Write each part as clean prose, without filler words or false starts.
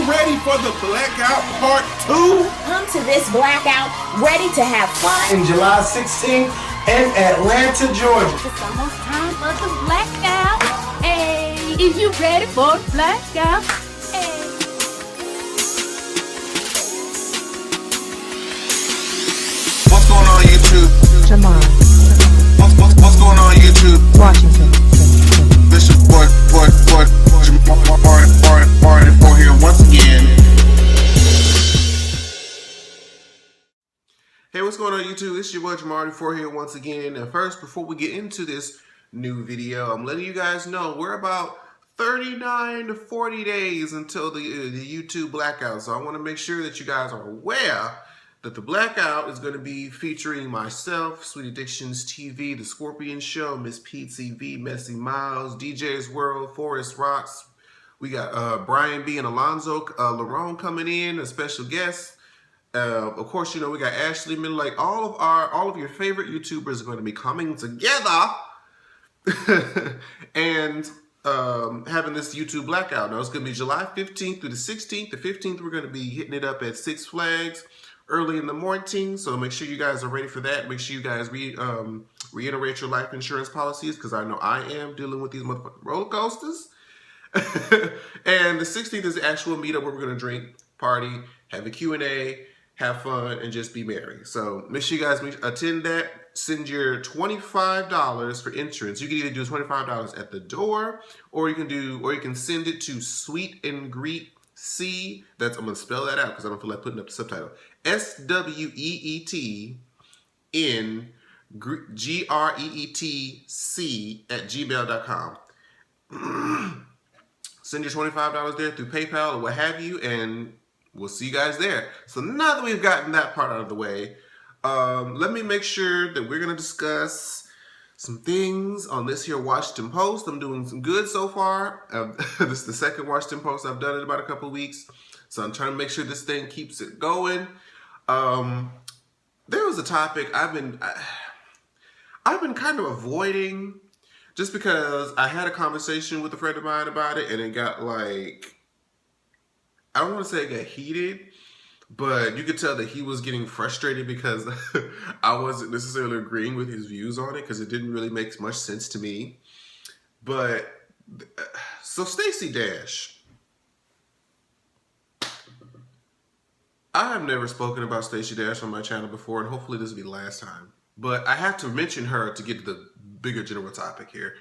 ready for the Blackout Part 2? Come to this blackout ready to have fun. In July 16th in Atlanta, Georgia. It's almost time for the blackout. Hey, is you ready for the blackout? Hey. What's going on YouTube? Tamar, What's going on YouTube? Washington. This is boy, Marty for here once again. Hey, what's going on YouTube? It's your boy Marty for here once again. And first, before we get into this new video, I'm letting you guys know we're about 39 to 40 days until the YouTube blackout. So I want to make sure that you guys are aware that the blackout is going to be featuring myself, Sweet Addictions TV, The Scorpion Show, Miss Pete TV, Messy Miles, DJ's World, Forest Rocks. We got Brian B and Alonzo Larone coming in, a special guest. Of course, you know, we got Ashley Miller. Like all of your favorite YouTubers are going to be coming together and having this YouTube blackout. Now it's going to be July 15th through the 16th. The 15th, we're going to be hitting it up at Six Flags early in the morning, so make sure you guys are ready for that. Make sure you guys reiterate your life insurance policies, because I know I am dealing with these motherfucking roller coasters. And the 16th is the actual meetup where we're going to drink, party, have a Q&A, have fun, and just be merry. So make sure you guys attend that. Send your $25 for insurance. You can either do $25 at the door, or you can send it to Sweet and Greet C. I'm gonna spell that out because I don't feel like putting up the subtitle. SWEET in GREETC@gmail.com. Send your $25 there through PayPal or what have you, and we'll see you guys there. So now that we've gotten that part out of the way, let me make sure that we're gonna discuss some things on this here Washington Post. I'm doing some good so far. This is the second Washington Post I've done in about a couple of weeks. So I'm trying to make sure this thing keeps it going. There was a topic I've been kind of avoiding just because I had a conversation with a friend of mine about it, and it got like, I don't want to say it got heated, but you could tell that he was getting frustrated because I wasn't necessarily agreeing with his views on it, because it didn't really make much sense to me. But, so Stacy Dash. I have never spoken about Stacy Dash on my channel before, and hopefully this will be the last time. But I have to mention her to get to the bigger general topic here.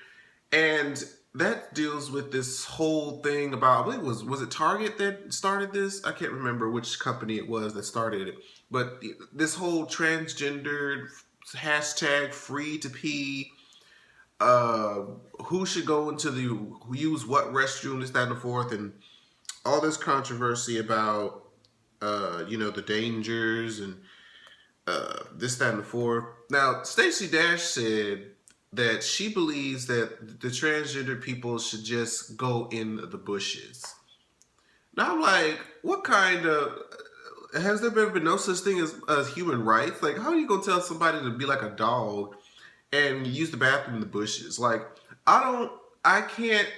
And that deals with this whole thing about, I believe was it Target that started this? I can't remember which company it was that started it. But this whole transgendered hashtag free to pee, who should go into who use what restroom, this, that, and the fourth, and all this controversy about you know, the dangers and this, that, and the fourth. Now, Stacy Dash said that she believes that the transgender people should just go in the bushes. Now I'm like, what kind of, has there been no such thing as human rights? Like, how are you gonna tell somebody to be like a dog and use the bathroom in the bushes? Like, I can't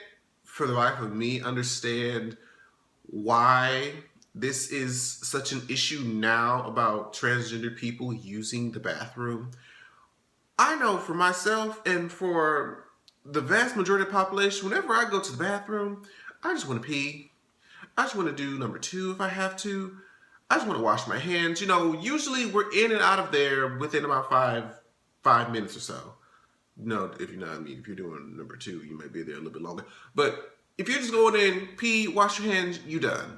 for the life of me understand why this is such an issue now about transgender people using the bathroom. I know for myself and for the vast majority of the population, whenever I go to the bathroom, I just want to pee. I just want to do number 2 if I have to. I just want to wash my hands. You know, usually we're in and out of there within about five minutes or so. No, if you're not, I mean, if you're doing number 2, you might be there a little bit longer. But if you're just going in, pee, wash your hands, you done.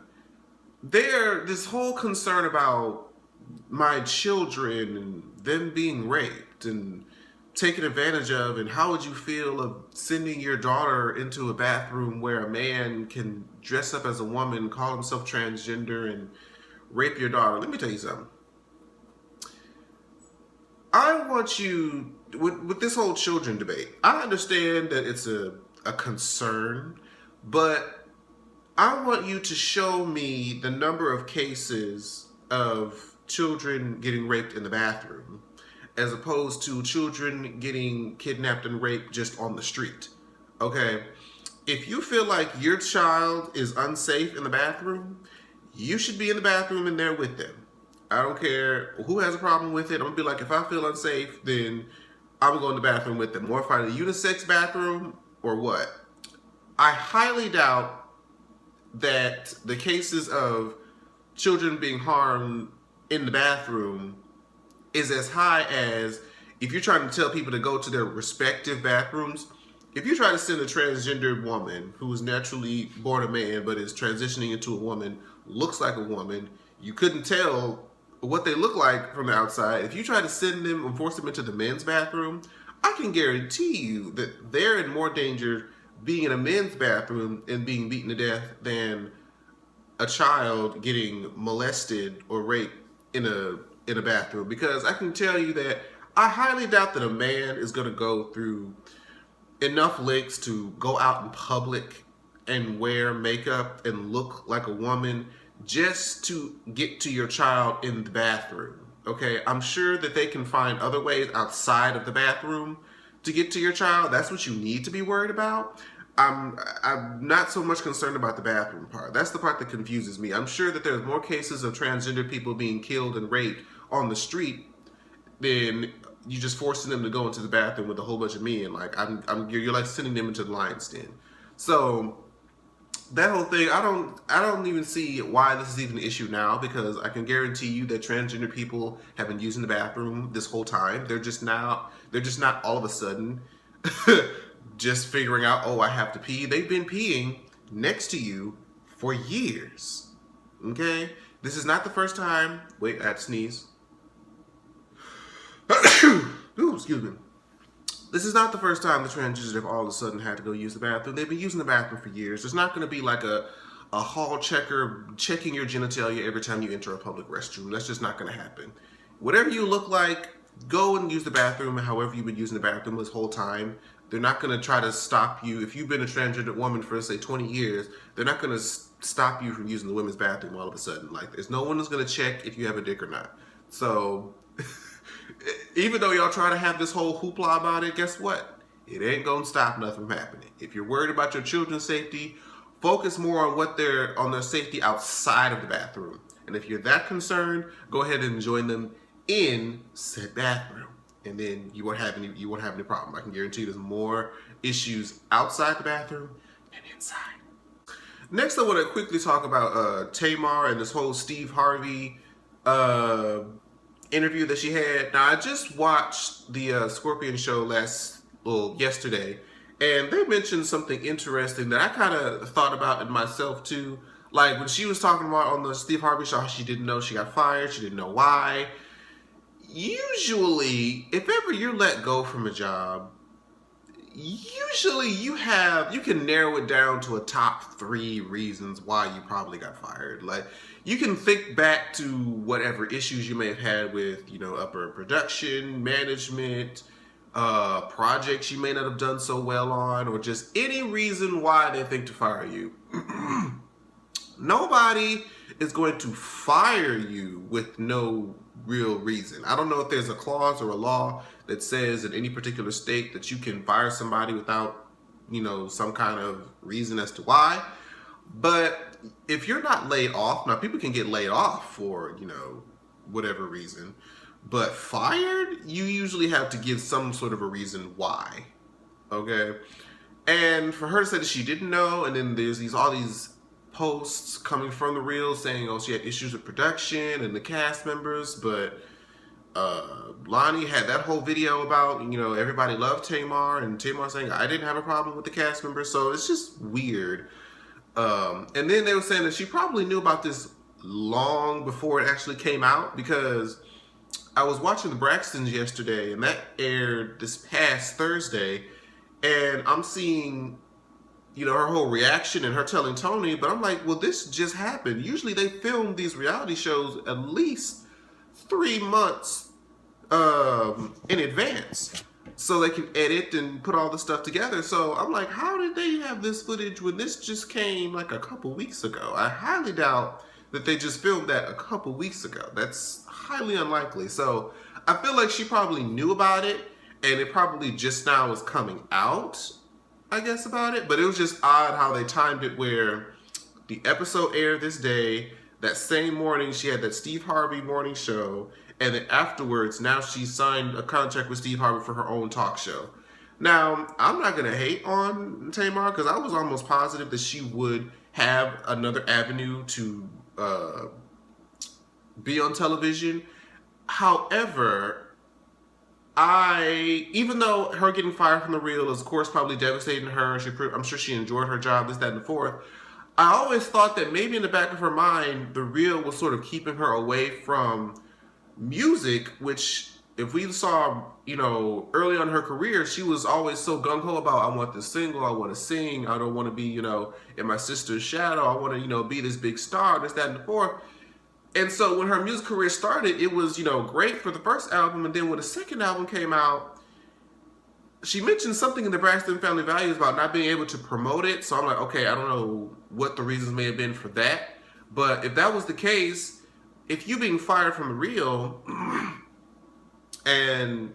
This whole concern about my children and them being raped and taken advantage of, and how would you feel of sending your daughter into a bathroom where a man can dress up as a woman, call himself transgender, and rape your daughter? Let me tell you something. I want you, with this whole children debate, I understand that it's a concern, but I want you to show me the number of cases of children getting raped in the bathroom as opposed to children getting kidnapped and raped just on the street. Okay? if you feel like your child is unsafe in the bathroom, you should be in the bathroom in there with them. I don't care who has a problem with it. I'm gonna be like, if I feel unsafe, then I'm gonna go in the bathroom with them. Or find a unisex bathroom or what. I highly doubt that the cases of children being harmed in the bathroom is as high as if you're trying to tell people to go to their respective bathrooms. If you try to send a transgendered woman who was naturally born a man but is transitioning into a woman, looks like a woman, you couldn't tell what they look like from the outside. If you try to send them and force them into the men's bathroom, I can guarantee you that they're in more danger being in a men's bathroom and being beaten to death than a child getting molested or raped in a bathroom. Because I can tell you that I highly doubt that a man is going to go through enough lengths to go out in public and wear makeup and look like a woman just to get to your child in the bathroom. Okay, I'm sure that they can find other ways outside of the bathroom to get to your child. That's what you need to be worried about. I'm not so much concerned about the bathroom part. That's the part that confuses me. I'm sure that there's more cases of transgender people being killed and raped on the street than you just forcing them to go into the bathroom with a whole bunch of men. Like you're like sending them into the lion's den. So that whole thing, I don't even see why this is even an issue now, because I can guarantee you that transgender people have been using the bathroom this whole time. They're just not all of a sudden just figuring out, oh, I have to pee. They've been peeing next to you for years. Okay? This is not the first time. Wait, I had to sneeze. Ooh, excuse me. This is not the first time the transgenders have all of a sudden had to go use the bathroom. They've been using the bathroom for years. There's not going to be like a hall checker checking your genitalia every time you enter a public restroom. That's just not going to happen. Whatever you look like, go and use the bathroom however you've been using the bathroom this whole time. They're not going to try to stop you. If you've been a transgender woman for, say, 20 years, they're not going to stop you from using the women's bathroom all of a sudden. Like, there's no one who's going to check if you have a dick or not. So even though y'all try to have this whole hoopla about it, guess what? It ain't gonna stop nothing from happening. If you're worried about your children's safety, focus more on their safety outside of the bathroom. And if you're that concerned, go ahead and join them in said bathroom, and then you won't have any problem. I can guarantee you there's more issues outside the bathroom than inside. Next, I want to quickly talk about Tamar and this whole Steve Harvey interview that she had. Now, I just watched the Scorpion show yesterday, and they mentioned something interesting that I kind of thought about in myself too. Like when she was talking about on the Steve Harvey show, she didn't know she got fired, she didn't know why. Usually, if ever you're let go from a job, usually you can narrow it down to a top 3 reasons why you probably got fired. Like, you can think back to whatever issues you may have had with, upper production, management, projects you may not have done so well on, or just any reason why they think to fire you. Nobody is going to fire you with no real reason. I don't know if there's a clause or a law that says in any particular state that you can fire somebody without, some kind of reason as to why. But if you're not laid off, now people can get laid off for, whatever reason, but fired, you usually have to give some sort of a reason why. Okay? And for her to say that she didn't know, and then there's all these posts coming from the reel saying, oh, she had issues with production and the cast members, but Lonnie had that whole video about, everybody loved Tamar, and Tamar saying, I didn't have a problem with the cast members, so it's just weird. And then they were saying that she probably knew about this long before it actually came out, because I was watching the Braxtons yesterday, and that aired this past Thursday, and I'm seeing her whole reaction and her telling Tony, but I'm like, well, this just happened. Usually they film these reality shows at least 3 months in advance so they can edit and put all the stuff together. So I'm like, how did they have this footage when this just came like a couple weeks ago? I highly doubt that they just filmed that a couple weeks ago. That's highly unlikely. So I feel like she probably knew about it, and it probably just now is coming out. I guess, about it. But it was just odd how they timed it where the episode aired this day. That same morning, she had that Steve Harvey morning show. And then afterwards, now she signed a contract with Steve Harvey for her own talk show. Now, I'm not going to hate on Tamar because I was almost positive that she would have another avenue to be on television. However, even though her getting fired from The Real is, of course, probably devastating to her, I'm sure she enjoyed her job, this, that, and the fourth. I always thought that maybe in the back of her mind, The Real was sort of keeping her away from music, which, if we saw, early on in her career, she was always so gung-ho about, I want this single, I want to sing, I don't want to be, in my sister's shadow, I want to, be this big star, this, that, and the fourth. And so when her music career started, it was, great for the first album. And then when the second album came out, she mentioned something in the Braxton Family Values about not being able to promote it. So I'm like, okay, I don't know what the reasons may have been for that. But if that was the case, if you being fired from The Real, and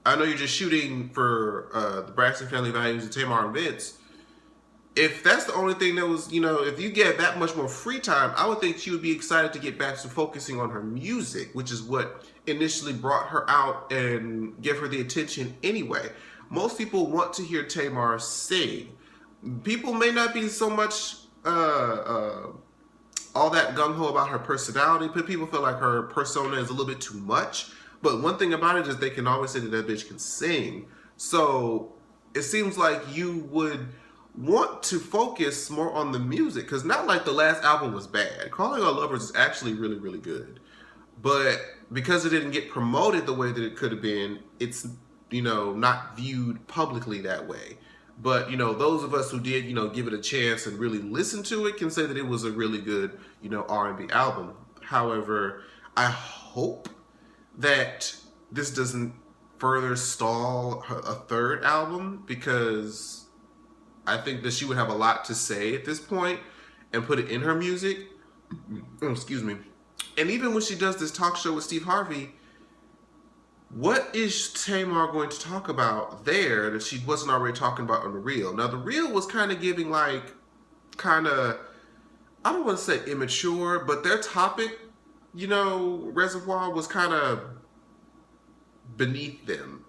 I know you're just shooting for the Braxton Family Values and Tamar and Vince, if that's the only thing that was, if you get that much more free time, I would think she would be excited to get back to focusing on her music, which is what initially brought her out and give her the attention anyway. Most people want to hear Tamar sing. People may not be so much all that gung-ho about her personality, but people feel like her persona is a little bit too much. But one thing about it is they can always say that bitch can sing. So it seems like you would want to focus more on the music, because not like the last album was bad. Calling All Lovers is actually really, really good. But because it didn't get promoted the way that it could have been, it's, not viewed publicly that way. But, those of us who did, give it a chance and really listen to it can say that it was a really good, R&B album. However, I hope that this doesn't further stall a third album, because I think that she would have a lot to say at this point and put it in her music. Oh, excuse me. And even when she does this talk show with Steve Harvey, what is Tamar going to talk about there that she wasn't already talking about on The Real? Now, The Real was kind of giving I don't want to say immature, but their topic, reservoir was kind of beneath them.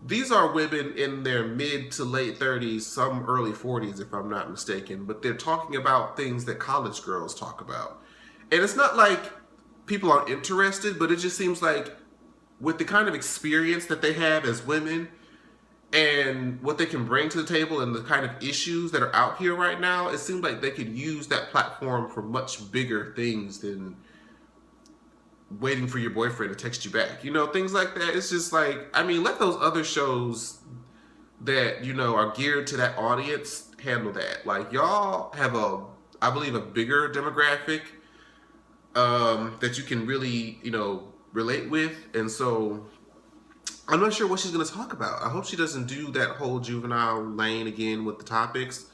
These are women in their mid to late 30s, some early 40s, if I'm not mistaken, but they're talking about things that college girls talk about. And it's not like people aren't interested, but it just seems like with the kind of experience that they have as women and what they can bring to the table and the kind of issues that are out here right now, it seems like they could use that platform for much bigger things than waiting for your boyfriend to text you back. Things like that. It's just like, let those other shows that, are geared to that audience handle that. Like, y'all have I believe, a bigger demographic that you can really, relate with. And so I'm not sure what she's going to talk about. I hope she doesn't do that whole juvenile lane again with the topics.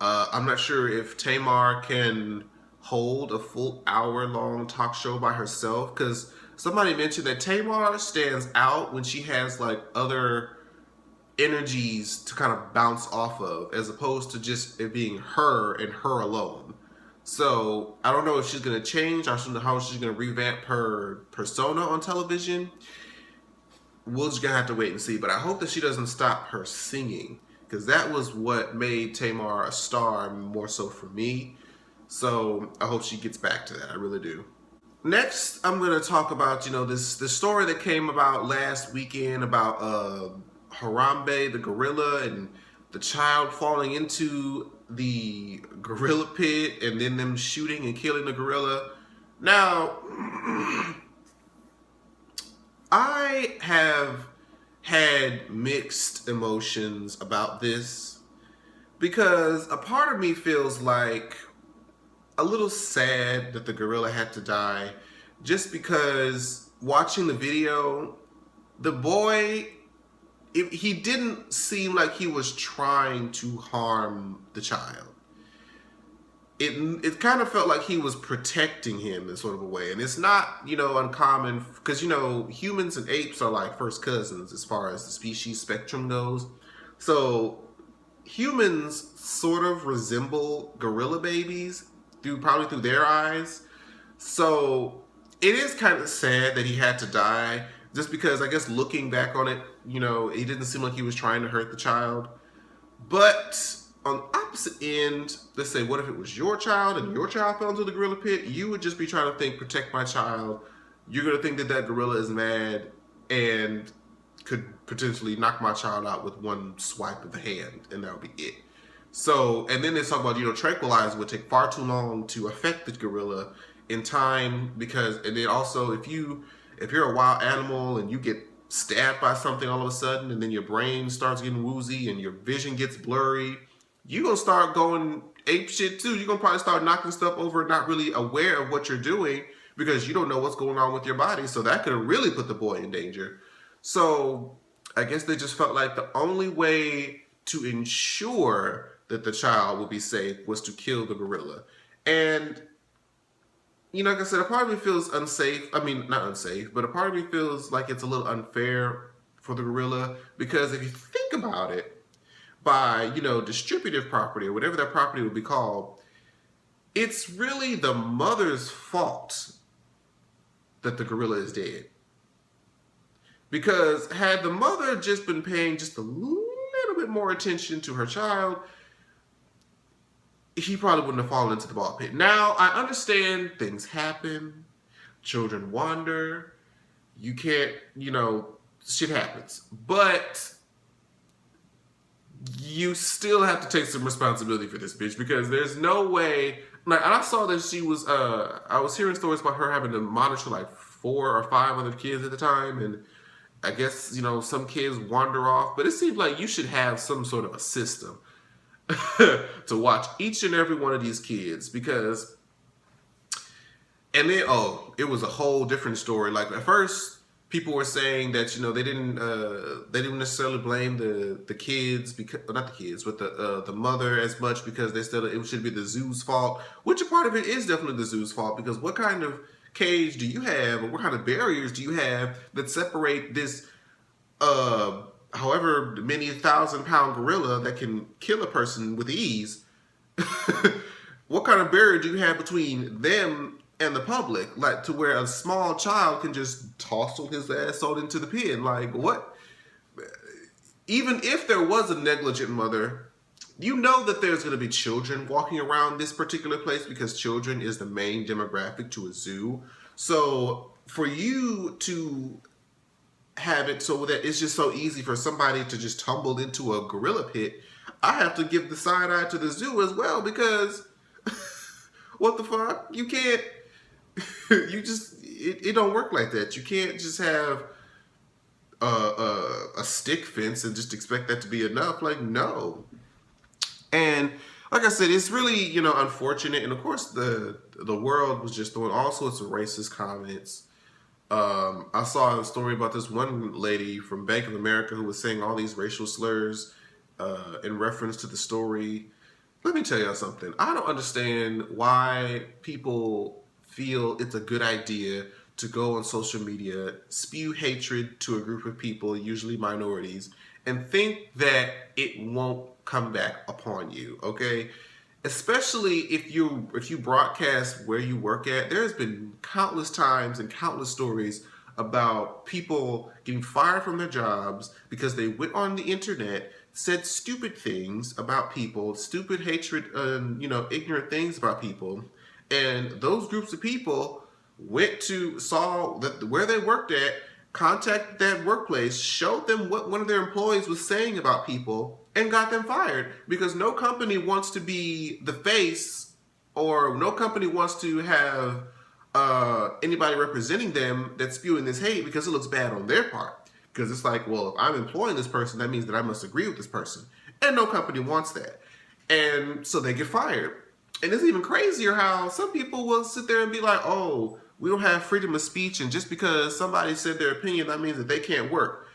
I'm not sure if Tamar can hold a full hour-long talk show by herself, because somebody mentioned that Tamar stands out when she has other energies to kind of bounce off of, as opposed to just it being her and her alone. So I don't know if she's going to change. I don't know how she's going to revamp her persona on television. We're just going to have to wait and see. But I hope that she doesn't stop her singing, because that was what made Tamar a star, more so for me. So I hope she gets back to that. I really do. Next, I'm going to talk about, this story that came about last weekend about Harambe, the gorilla, and the child falling into the gorilla pit and then them shooting and killing the gorilla. Now, I have had mixed emotions about this, because a part of me feels like a little sad that the gorilla had to die, just because watching the video, the boy, he didn't seem like he was trying to harm the child. It kind of felt like he was protecting him in sort of a way. And it's not, uncommon, because, humans and apes are like first cousins as far as the species spectrum goes. So humans sort of resemble gorilla babies probably through their eyes. So it is kind of sad that he had to die, just because I guess looking back on it, it didn't seem like he was trying to hurt the child. But on the opposite end, let's say, what if it was your child and your child fell into the gorilla pit? You would just be trying to think, protect my child. You're going to think that that gorilla is mad and could potentially knock my child out with one swipe of the hand, and that would be it. So, and then they talk about, tranquilizer would take far too long to affect the gorilla in time, because, and then also if you're a wild animal and you get stabbed by something all of a sudden, and then your brain starts getting woozy and your vision gets blurry, you're going to start going ape shit too. You're going to probably start knocking stuff over, not really aware of what you're doing, because you don't know what's going on with your body. So that could have really put the boy in danger. So I guess they just felt like the only way to ensure that the child would be safe was to kill the gorilla. And, like I said, a part of me feels unsafe. I mean, not unsafe, but a part of me feels like it's a little unfair for the gorilla, because if you think about it, by, distributive property or whatever that property would be called, it's really the mother's fault that the gorilla is dead. Because had the mother just been paying just a little bit more attention to her child, he probably wouldn't have fallen into the ball pit. Now, I understand things happen. Children wander. You can't, shit happens. But you still have to take some responsibility for this bitch, because there's no way. Like, and I saw that she was, I was hearing stories about her having to monitor like 4 or 5 other kids at the time. And I guess, some kids wander off. But it seems like you should have some sort of a system to watch each and every one of these kids, because, and then, it was a whole different story. Like, at first, people were saying that, they didn't necessarily blame the kids, because, well, not the kids, but the mother as much, because they said it should be the zoo's fault, which a part of it is definitely the zoo's fault, because what kind of cage do you have, or what kind of barriers do you have that separate this, however many 1,000-pound gorilla that can kill a person with ease? What kind of barrier do you have between them and the public, like, to where a small child can just tossle his ass on into the pit? Like, what? Even if there was a negligent mother, that there's going to be children walking around this particular place, because children is the main demographic to a zoo. So for you to have it so that it's just so easy for somebody to just tumble into a gorilla pit, I have to give the side eye to the zoo as well, because what the fuck? You can't, it don't work like that. You can't just have a stick fence and just expect that to be enough. Like, no. And like I said, it's really, unfortunate. And of course, the world was just throwing all sorts of racist comments. I saw a story about this one lady from Bank of America who was saying all these racial slurs in reference to the story. Let me tell y'all something. I don't understand why people feel it's a good idea to go on social media, spew hatred to a group of people, usually minorities, and think that it won't come back upon you, okay? Especially if you broadcast where you work at. There's been countless times and countless stories about people getting fired from their jobs because they went on the internet, said stupid things about people, stupid hatred and ignorant things about people, and those groups of people saw that where they worked at, contacted that workplace, showed them what one of their employees was saying about people, and got them fired, because no company wants to be the face, or no company wants to have anybody representing them that's spewing this hate, because it looks bad on their part. Because it's like, well, if I'm employing this person, that means that I must agree with this person. And no company wants that. And so they get fired. And it's even crazier how some people will sit there and be like, oh, we don't have freedom of speech, and just because somebody said their opinion, that means that they can't work.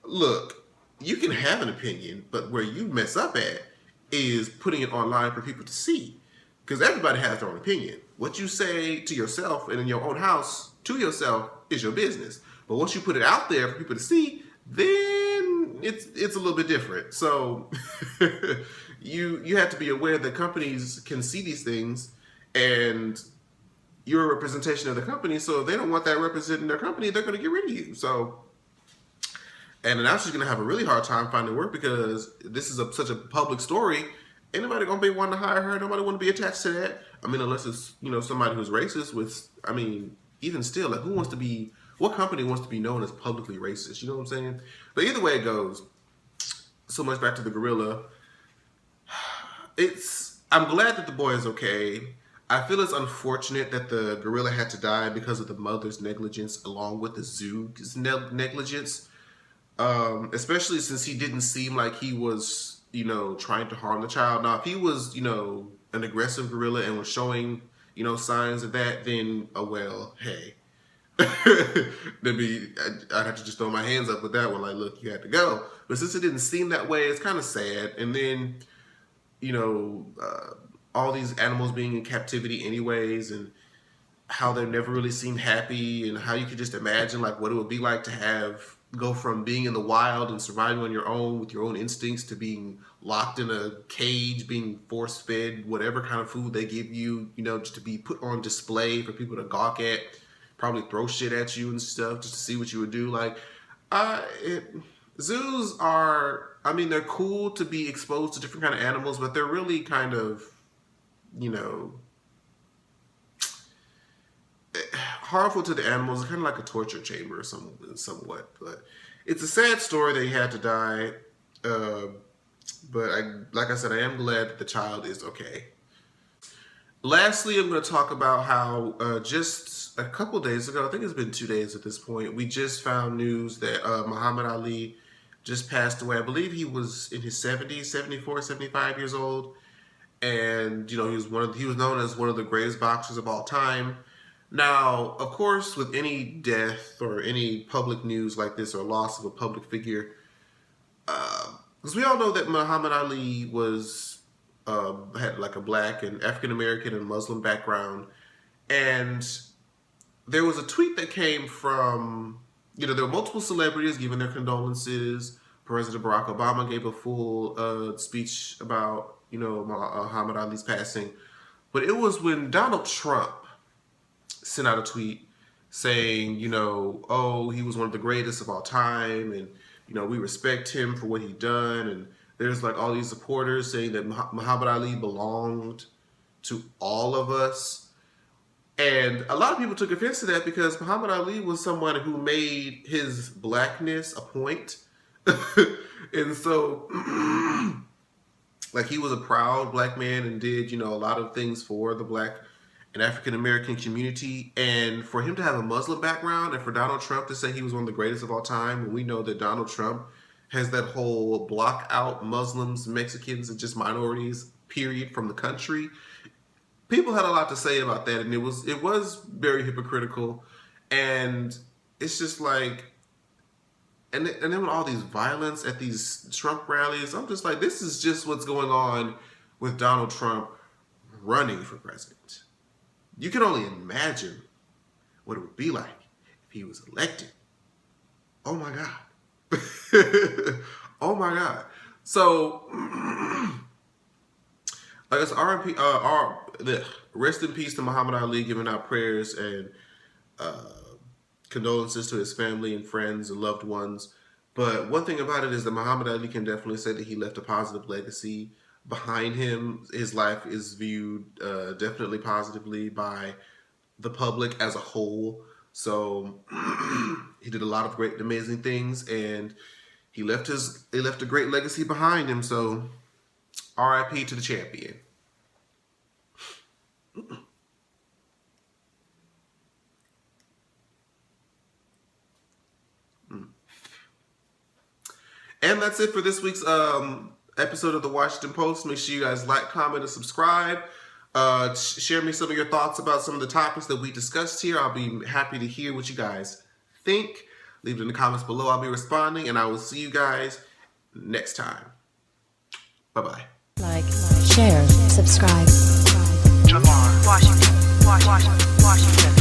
Look, you can have an opinion, but where you mess up at is putting it online for people to see. Because everybody has their own opinion. What you say to yourself and in your own house to yourself is your business. But once you put it out there for people to see, then it's a little bit different. So you have to be aware that companies can see these things, and you're a representation of the company. So if they don't want that representing their company, they're going to get rid of you. So, and now she's going to have a really hard time finding work because this is such a public story. Ain't nobody going to be wanting to hire her. Nobody want to be attached to that. I mean, unless it's, somebody who's racist with, I mean, even still, like, what company wants to be known as publicly racist? You know what I'm saying? But either way it goes, so much back to the gorilla. I'm glad that the boy is okay. I feel it's unfortunate that the gorilla had to die because of the mother's negligence along with the zoo's negligence. Especially since he didn't seem like he was, trying to harm the child. Now, if he was, an aggressive gorilla and was showing, signs of that, then, hey. I'd have to just throw my hands up with that one. Like, look, you had to go. But since it didn't seem that way, it's kind of sad. And then, all these animals being in captivity anyways, and how they never really seemed happy, and how you could just imagine like what it would be like to go from being in the wild and surviving on your own with your own instincts to being locked in a cage, being force-fed whatever kind of food they give you, just to be put on display for people to gawk at, probably throw shit at you and stuff just to see what you would do. Like, zoos are, they're cool to be exposed to different kind of animals, but they're really kind of, harmful to the animals. It's kind of like a torture chamber somewhat. But it's a sad story that he had to die. But like I said, I am glad that the child is okay. Lastly, I'm going to talk about how just a couple days ago, I think it's been 2 days at this point, we just found news that Muhammad Ali just passed away. I believe he was in his 70s, 74, 75 years old. And, he was known as one of the greatest boxers of all time. Now, of course, with any death or any public news like this or loss of a public figure, because we all know that Muhammad Ali had like a black and African American and Muslim background, and there was a tweet that came from, there were multiple celebrities giving their condolences. President Barack Obama gave a full speech about, Muhammad Ali's passing, but it was when Donald Trump sent out a tweet saying, he was one of the greatest of all time, and we respect him for what he done. And there's like all these supporters saying that Muhammad Ali belonged to all of us. And a lot of people took offense to that because Muhammad Ali was someone who made his blackness a point. And so, like, he was a proud black man and did, a lot of things for the black and African American community. And for him to have a Muslim background and for Donald Trump to say he was one of the greatest of all time, and we know that Donald Trump has that whole block out Muslims, Mexicans, and just minorities, period, from the country. People had a lot to say about that, and it was very hypocritical. And it's just like, and then with all these violence at these Trump rallies, I'm just like, this is just what's going on with Donald Trump running for president. You can only imagine what it would be like if he was elected. Oh my God. Oh my God. So, I guess rest in peace to Muhammad Ali, giving out prayers and condolences to his family and friends and loved ones. But one thing about it is that Muhammad Ali can definitely say that he left a positive legacy behind him. His life is viewed definitely positively by the public as a whole. So he did a lot of great, amazing things, and he left a great legacy behind him. So R.I.P. to the champion. And that's it for this week's episode of the Washington Post. Make sure you guys like, comment, and subscribe. Share me some of your thoughts about some of the topics that we discussed here. I'll be happy to hear what you guys think. Leave it in the comments below. I'll be responding, and I will see you guys next time. Bye-bye. Like, share, subscribe. Tamar, Washington.